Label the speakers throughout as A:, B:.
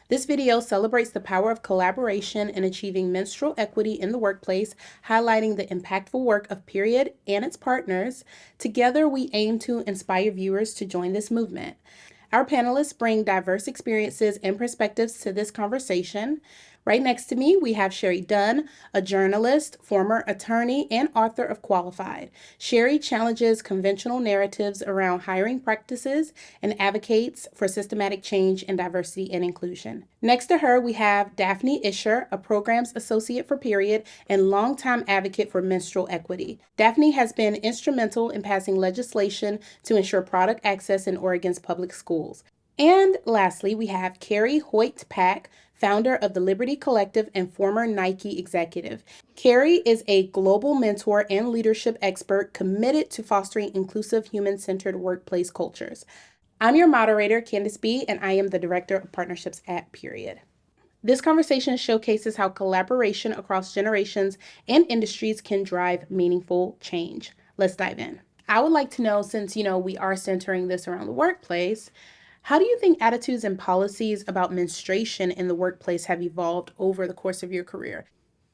A: This video celebrates the power of collaboration in achieving menstrual equity in the workplace, highlighting the impactful work of Period and its partners. Together, we aim to inspire viewers to join this movement. Our panelists bring diverse experiences and perspectives to this conversation. Right next to me, we have Shari Dunn, a journalist, former attorney, and author of Qualified. Shari challenges conventional narratives around hiring practices and advocates for systematic change in diversity and inclusion. Next to her, we have Daphne Isher, a programs associate for Period and longtime advocate for menstrual equity. Daphne has been instrumental in passing legislation to ensure product access in Oregon's public schools. And lastly, we have Kerri Hoyt Pack, founder of the Liberty Collective and former Nike executive. Kerri is a global mentor and leadership expert committed to fostering inclusive, human-centered workplace cultures. I'm your moderator, Candice B., and I am the Director of Partnerships at Period. This conversation showcases how collaboration across generations and industries can drive meaningful change. Let's dive in. I would like to know, since, we are centering this around the workplace, how do you think attitudes and policies about menstruation in the workplace have evolved over the course of your career?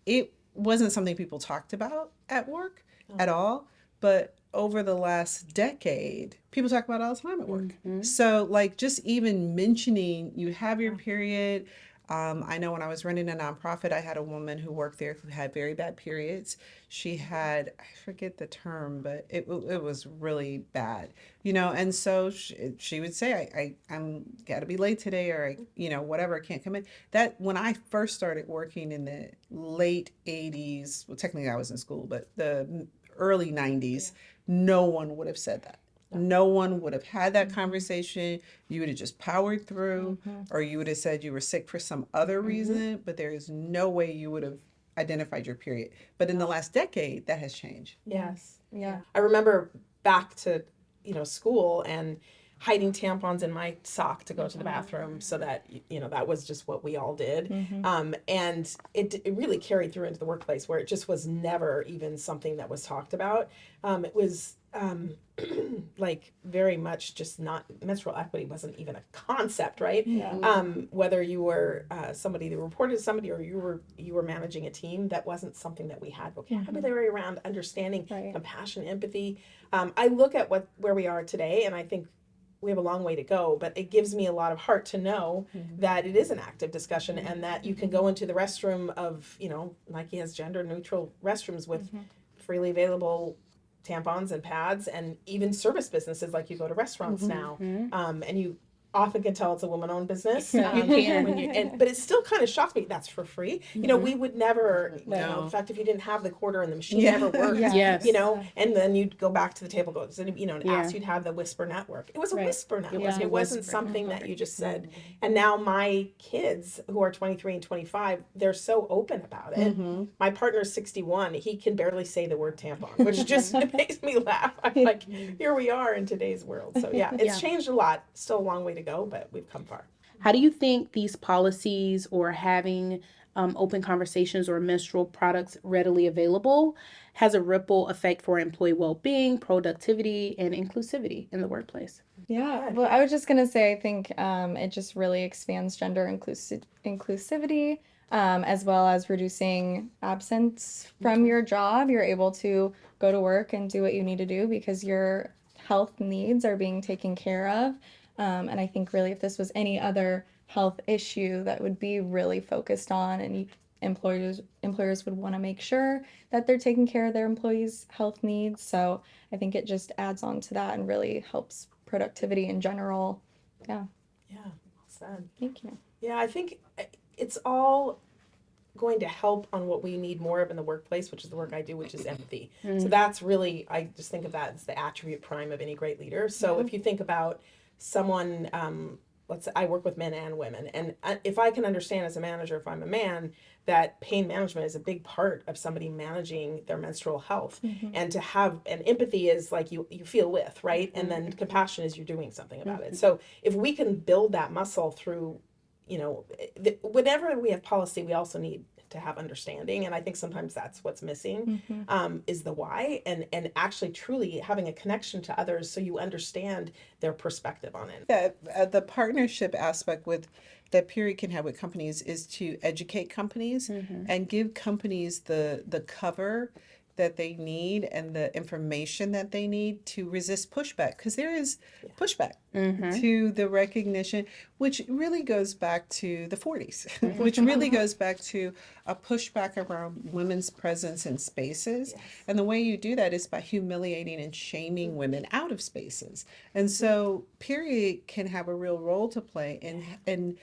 B: It wasn't something people talked about at work at all, but over the last decade, people talk about it all the time at work. Mm-hmm. So just even mentioning you have your period. I know when I was running a nonprofit, I had a woman who worked there who had very bad periods. She had, I forget the term, but it was really bad, and so she would say, I'm got to be late today, or, whatever, I can't come in. That when I first started working in the late 80s, well, technically I was in school, but the early 90s, no one would have said that. No one would have had that conversation. You would have just powered through, or you would have said you were sick for some other reason, but there is no way you would have identified your period. But in the last decade, that has changed.
C: Yes. Yeah. I remember back to, school and hiding tampons in my sock to go to the bathroom so that, that was just what we all did. And it really carried through into the workplace where it just was never even something that was talked about. It was very much just not, menstrual equity wasn't even a concept, right? Yeah. Whether you were somebody that reported to somebody or you were managing a team, that wasn't something that we had vocabulary around, understanding, compassion, empathy. I look at where we are today, and I think we have a long way to go, but it gives me a lot of heart to know that it is an active discussion and that you can go into the restroom of, Nike has gender neutral restrooms with freely available tampons and pads, and even service businesses, like you go to restaurants now, and you often can tell it's a woman-owned business.
A: You can.
C: But it still kind of shocks me. That's for free. We would never, in fact, if you didn't have the quarter in the machine, never worked,
A: Yes.
C: and then you'd go back to the table, and ask, you'd have the whisper network. It was a whisper network. It wasn't something that you just said. And now my kids, who are 23 and 25, they're so open about it. My partner's 61. He can barely say the word tampon, which just makes me laugh. I'm like, here we are in today's world. So it's changed a lot. Still a long way to go, but we've come far.
A: How do you think these policies or having open conversations or menstrual products readily available has a ripple effect for employee well-being, productivity, and inclusivity in the workplace?
D: Yeah, well, I was just going to say, I think it just really expands gender inclusivity, as well as reducing absence from your job. You're able to go to work and do what you need to do because your health needs are being taken care of. And I think really if this was any other health issue that would be really focused on, and employers would want to make sure that they're taking care of their employees' health needs. So I think it just adds on to that and really helps productivity in general. Yeah.
C: Yeah, well said.
D: Thank you.
C: Yeah, I think it's all going to help on what we need more of in the workplace, which is the work I do, which is empathy. So that's really, I just think of that as the attribute prime of any great leader. So if you think about someone, let's say I work with men and women, and if I can understand as a manager, if I'm a man, that pain management is a big part of somebody managing their menstrual health, and to have an empathy is like you feel with, right? And then compassion is you're doing something about it. So if we can build that muscle through, whenever we have policy, we also need to have understanding. And I think sometimes that's what's missing, is the why, and actually truly having a connection to others so you understand their perspective on it.
B: That the partnership aspect with that Period can have with companies is to educate companies and give companies the cover that they need and the information that they need to resist pushback, because there is pushback to the recognition, which really goes back to the 40s, which really goes back to a pushback around women's presence in spaces. And the way you do that is by humiliating and shaming women out of spaces. And so Period can have a real role to play in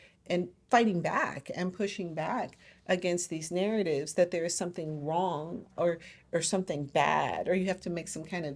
B: fighting back and pushing back against these narratives that there is something wrong or something bad, or you have to make some kind of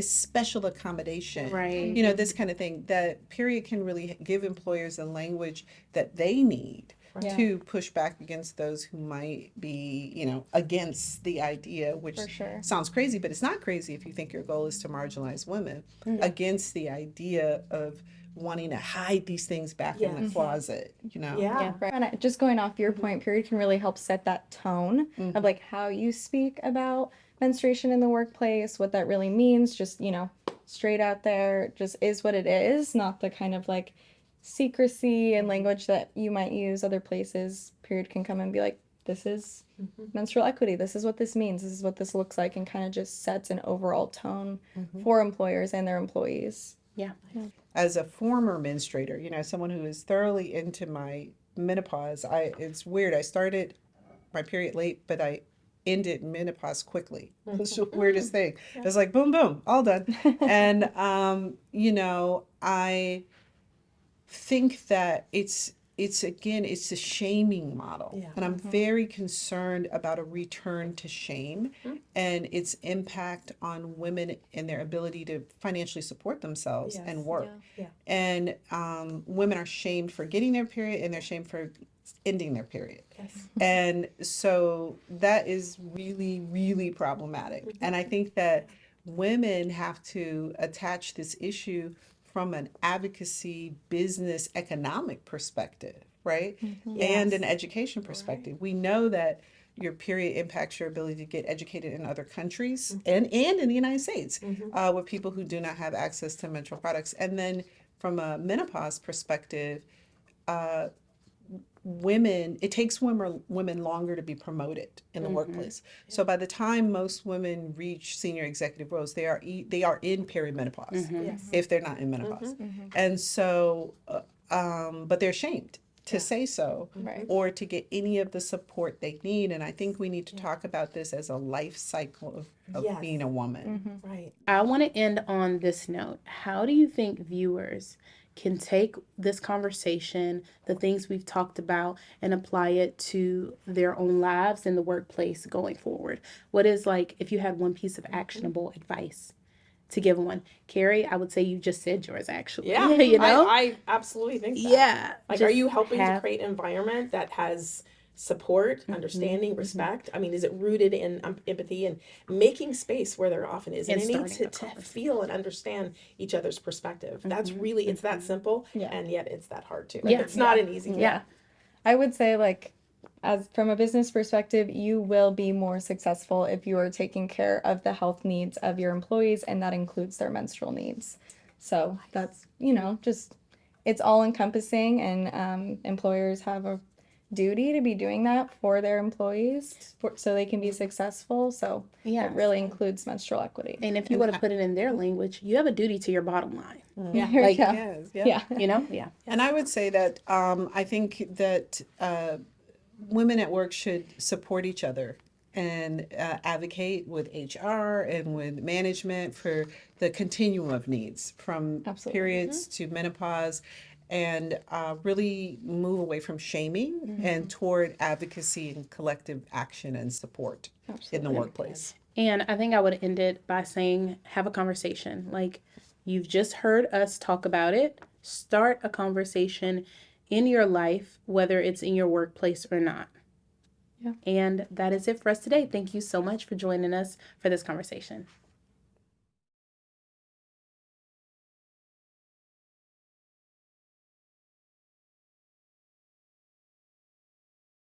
B: special accommodation,
A: Right.
B: you know, this kind of thing. That Period can really give employers a language that they need to push back against those who might be, you know, against the idea, which sounds crazy, but it's not crazy if you think your goal is to marginalize women, against the idea of wanting to hide these things back in the closet, you know?
D: Right. And just going off your point, Period can really help set that tone of like how you speak about menstruation in the workplace, what that really means, just, you know, straight out there, just is what it is, not the kind of like secrecy and language that you might use other places. Period can come and be like, this is menstrual equity, this is what this means, this is what this looks like, and kind of just sets an overall tone for employers and their employees.
B: As a former menstruator, you know, someone who is thoroughly into my menopause, it's weird. I started my period late, but I ended menopause quickly. It's the weirdest thing. It's like boom, boom, all done. And you know, I think that it's a shaming model, and I'm very concerned about a return to shame and its impact on women and their ability to financially support themselves and work. And women are shamed for getting their period, and they're shamed for ending their period. And so that is really, really problematic. And I think that women have to attach this issue from an advocacy, business, economic perspective, right? And an education perspective. We know that your period impacts your ability to get educated in other countries and in the United States with people who do not have access to menstrual products. And then from a menopause perspective, it takes women longer to be promoted in the workplace. So by the time most women reach senior executive roles, they are in perimenopause if they're not in menopause. And so, but they're ashamed to say so or to get any of the support they need. And I think we need to talk about this as a life cycle of being a woman.
A: I want to end on this note. How do you think viewers can take this conversation, the things we've talked about, and apply it to their own lives in the workplace going forward? What is, like, if you had one piece of actionable advice to give one? Kerri, I would say you just said yours, actually.
C: Yeah,
A: you know?
C: I absolutely think that.
A: Yeah.
C: Like, are you helping to create an environment that has support, understanding, respect? I mean, is it rooted in empathy and making space where there often is? And it needs to feel and understand each other's perspective. That's really, it's that simple, and yet it's that hard too. It's not an easy thing.
D: I would say, like, as from a business perspective, you will be more successful if you are taking care of the health needs of your employees, and that includes their menstrual needs. So that's, you know, just, it's all encompassing, and employers have a duty to be doing that for their employees so they can be successful. So it really includes menstrual equity.
A: And if you want to put it in their language, you have a duty to your bottom line.
B: Like,
A: you know?
B: And I would say that I think that women at work should support each other and advocate with HR and with management for the continuum of needs from periods to menopause, and really move away from shaming and toward advocacy and collective action and support in the workplace.
A: And I think I would end it by saying, have a conversation. Like, you've just heard us talk about it. Start a conversation in your life, whether it's in your workplace or not. And that is it for us today. Thank you so much for joining us for this conversation.